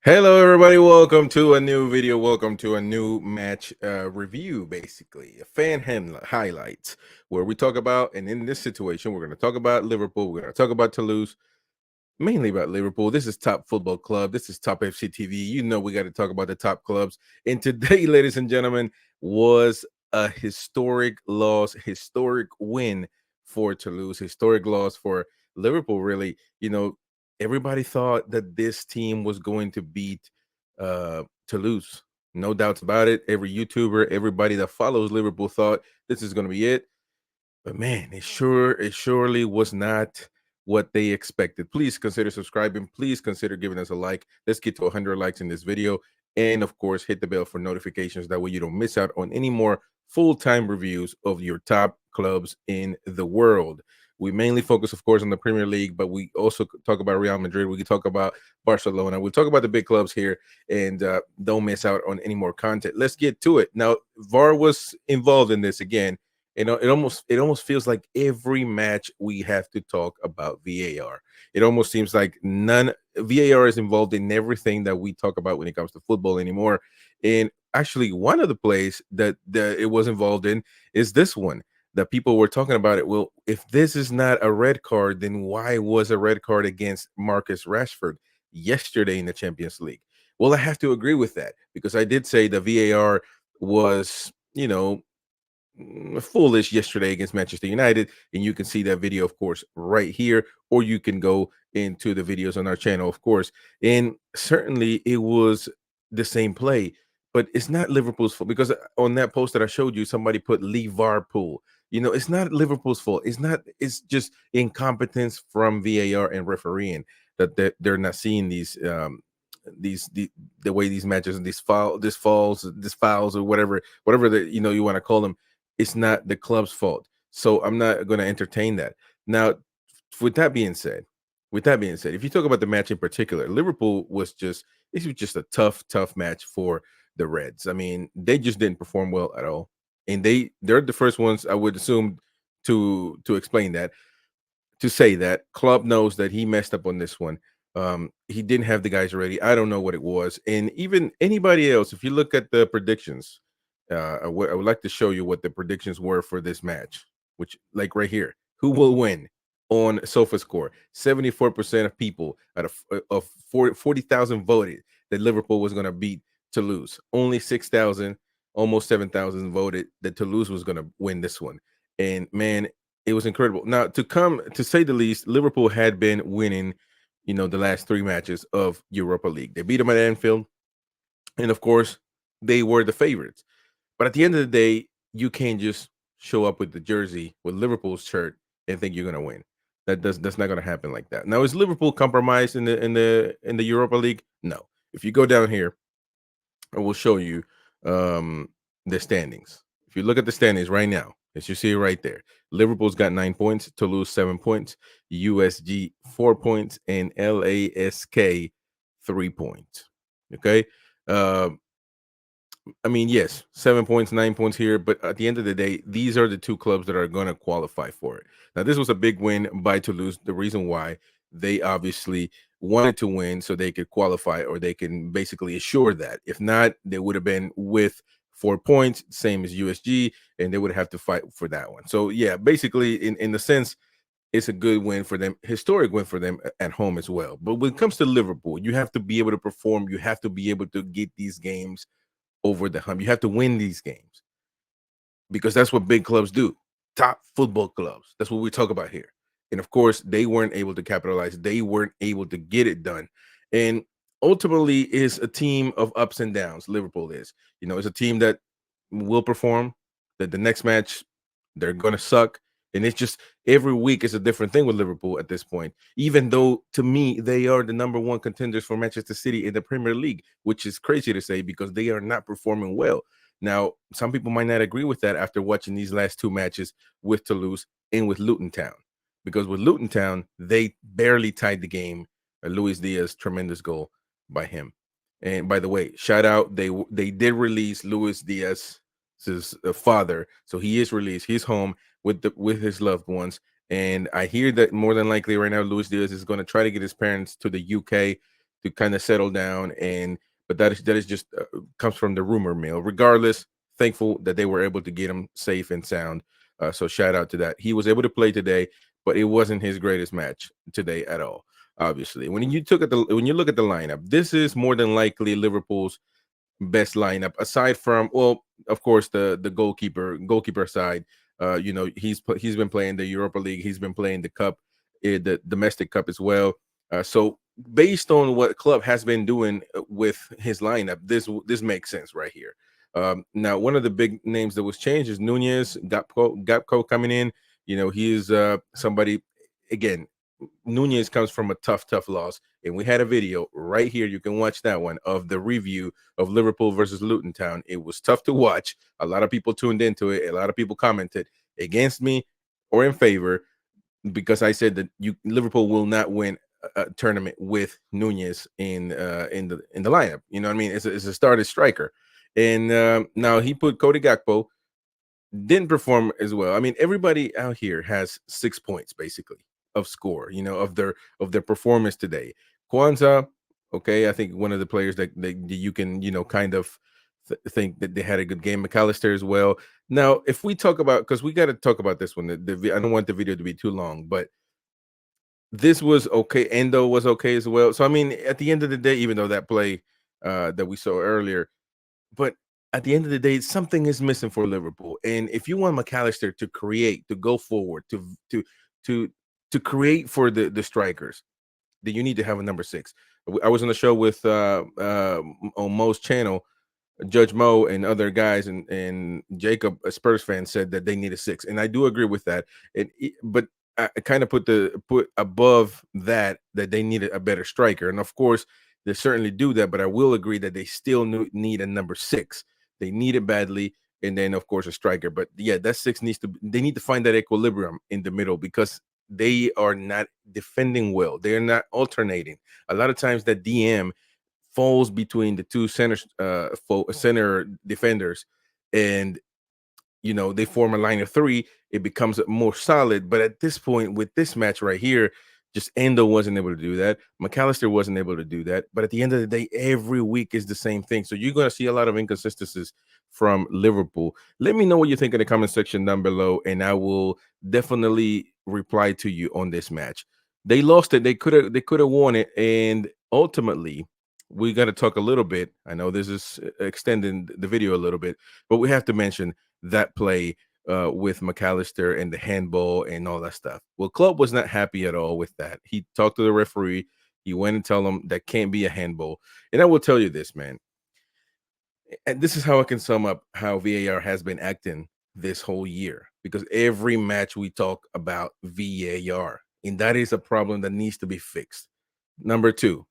Hello, everybody. Welcome to a new video. Welcome to a new match review, basically a highlights where we talk about, and in this situation, we're going to talk about Liverpool. We're going to talk about Toulouse, mainly about Liverpool. This is Top Football Club. This is Top FCTV. You know, we got to talk about the top clubs. And today, ladies and gentlemen, was a historic loss, historic win for Toulouse, historic loss for Liverpool, really. Everybody thought that this team was going to beat Toulouse. No doubts about it. Every YouTuber, everybody that follows Liverpool thought this is going to be it. But man, it surely was not what they expected. Please consider subscribing. Please consider giving us a like. Let's get to 100 likes in this video. And of course, hit the bell for notifications. That way you don't miss out on any more full-time reviews of your top clubs in the world. We mainly focus, of course, on the Premier League, but we also talk about Real Madrid. We can talk about Barcelona. We'll talk about the big clubs here, and don't miss out on any more content. Let's get to it. Now, VAR was involved in this again. It almost feels like every match we have to talk about VAR. It almost seems like none VAR is involved in everything that we talk about when it comes to football anymore. And actually, one of the plays that it was involved in is this one that people were talking about it. Well, if this is not a red card, then why was a red card against Marcus Rashford yesterday in the Champions League? Well, I have to agree with that because I did say the VAR was, foolish yesterday against Manchester United, and you can see that video, of course, right here, or you can go into the videos on our channel, of course. And certainly it was the same play, but it's not Liverpool's fault because on that post that I showed you, somebody put Liverpool. It's not Liverpool's fault. It's just incompetence from VAR and refereeing that they're not seeing the way these matches and these fouls or whatever that you want to call them. It's not the club's fault. So I'm not going to entertain that. Now, with that being said, if you talk about the match in particular, Liverpool this was just a tough match for the Reds. I mean, they just didn't perform well at all. And they're the first ones, I would assume, to explain that, to say that Klopp knows that he messed up on this one. He didn't have the guys ready. I don't know what it was. And even anybody else, if you look at the predictions, I would like to show you what the predictions were for this match, which, like right here, who will win on SofaScore? 74% of people out of 40,000 voted that Liverpool was going to beat Toulouse. Only 6,000, almost 7,000 voted that Toulouse was going to win this one. And man, it was incredible. Now, to say the least, Liverpool had been winning, the last three matches of Europa League. They beat them at Anfield, and of course, they were the favorites. But at the end of the day, you can't just show up with the jersey with Liverpool's shirt and think you're going to win. That's not going to happen like that. Now, is Liverpool compromised in the Europa League? No. If you go down here, I will show you the standings. If you look at the standings right now, as you see it right there, Liverpool's got 9 points, Toulouse 7 points, USG 4 points, and LASK 3 points. Okay. Uh, I mean, yes, 7 points, 9 points here, but at the end of the day, these are the two clubs that are going to qualify for it. Now, this was a big win by Toulouse. The reason why they obviously wanted to win so they could qualify, or they can basically assure that. If not, they would have been with 4 points, same as USG, and they would have to fight for that one. So, yeah, basically, in the sense, it's a good win for them, historic win for them at home as well. But when it comes to Liverpool, you have to be able to perform. You have to be able to get these games over the hump. You have to win these games because that's what big clubs do. Top football clubs. That's what we talk about here. And of course, they weren't able to capitalize. They weren't able to get it done. And ultimately, is a team of ups and downs. Liverpool is. It's a team that will perform. That the next match, they're gonna suck. And it's just every week is a different thing with Liverpool at this point, even though to me they are the number one contenders for Manchester City in the Premier League, which is crazy to say because they are not performing well. Now, some people might not agree with that after watching these last two matches with Toulouse and with Luton Town, because with Luton Town, they barely tied the game. Luis Diaz, tremendous goal by him. And by the way, shout out, they did release Luis Diaz's father, so he is released. He's home with his loved ones, and I hear that more than likely right now Luis Diaz is going to try to get his parents to the UK to kind of settle down. And but that is just comes from the rumor mill. Regardless, thankful that they were able to get him safe and sound. So shout out to that. He was able to play today, but it wasn't his greatest match today at all. Obviously, when you look at the lineup, this is more than likely Liverpool's best lineup, aside from, well, of course, the goalkeeper side. He's been playing the Europa League. He's been playing the cup, the domestic cup as well. So based on what club has been doing with his lineup, this makes sense right here. Now, one of the big names that was changed is Nunez. Gapco coming in. He is somebody, again. Nunez comes from a tough loss, and we had a video right here. You can watch that one of the review of Liverpool versus Luton Town. It was tough to watch. A lot of people tuned into it. A lot of people commented against me or in favor, because I said that Liverpool will not win a tournament with Nunez in the lineup. You know what I mean? It's a started striker, and now he put Cody Gakpo. Didn't perform as well. I mean, everybody out here has 6 points basically of score, of their performance today. Kwanzaa, okay, I think one of the players that you can, kind of think that they had a good game. McAllister as well. Now, if we talk about, because we got to talk about this one, I don't want the video to be too long, but this was okay. Endo was okay as well. So I mean, at the end of the day, even though that play that we saw earlier, but at the end of the day, something is missing for Liverpool. And if you want McAllister to create, to go forward, to to create for the strikers, then you need to have a number 6. I was on the show with on Mo's channel, Judge Mo and other guys, and Jacob, a Spurs fan, said that they need a 6, and I do agree with that. But I kind of put above that they needed a better striker, and of course they certainly do that. But I will agree that they still need a number 6. They need it badly, and then of course a striker. But yeah, that 6 they need to find that equilibrium in the middle, because they are not defending well. They are not alternating. A lot of times that DM falls between the two center defenders, and they form a line of 3. It becomes more solid. But at this point, with this match right here, just Endo wasn't able to do that. McAllister wasn't able to do that. But at the end of the day, every week is the same thing. So you're going to see a lot of inconsistencies from Liverpool. Let me know what you think in the comment section down below, and I will definitely reply to you on this match. They lost it. They could have won it, and ultimately we got to talk a little bit. I know this is extending the video a little bit, but we have to mention that play with McAllister and the handball and all that stuff. Well, Klopp was not happy at all with that. He talked to the referee. He went and tell him that can't be a handball. And I will tell you this, man. And this is how I can sum up how VAR has been acting this whole year, because every match we talk about VAR, and that is a problem that needs to be fixed. Number 2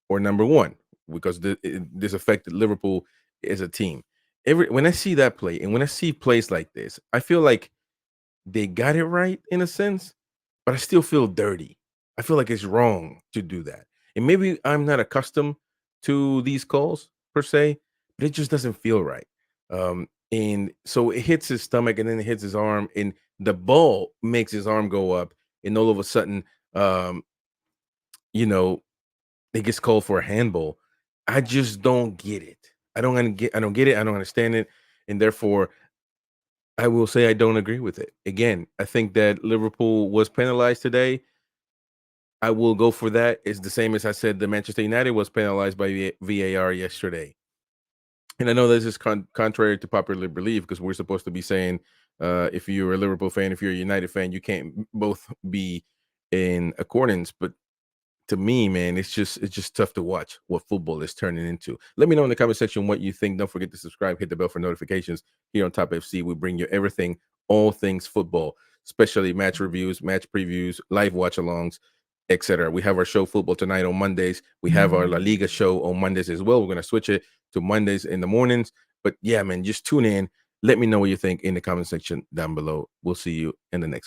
or number 1, because this affected Liverpool as a team. When I see that play, and when I see plays like this, I feel like they got it right in a sense, but I still feel dirty. I feel like it's wrong to do that. And maybe I'm not accustomed to these calls per se, but it just doesn't feel right. And so it hits his stomach, and then it hits his arm, and the ball makes his arm go up, and all of a sudden, um, you know, it gets called for a handball. I just don't get it. I don't get it. I don't understand it. And therefore, I will say I don't agree with it. Again, I think that Liverpool was penalized today. I will go for that. It's the same as I said the Manchester United was penalized by VAR yesterday. And I know this is contrary to popular belief, because we're supposed to be saying if you're a Liverpool fan, if you're a United fan, you can't both be in accordance. But to me, man, it's just tough to watch what football is turning into. Let me know in the comment section what you think. Don't forget to subscribe, hit the bell for notifications. Here on Top FC, we bring you everything, all things football, especially match reviews, match previews, live watch-alongs, etc. We have our show Football Tonight on Mondays. We have our La Liga show on Mondays as well. We're going to switch it to Mondays in the mornings. But yeah, man, just tune in. Let me know what you think in the comment section down below. We'll see you in the next one.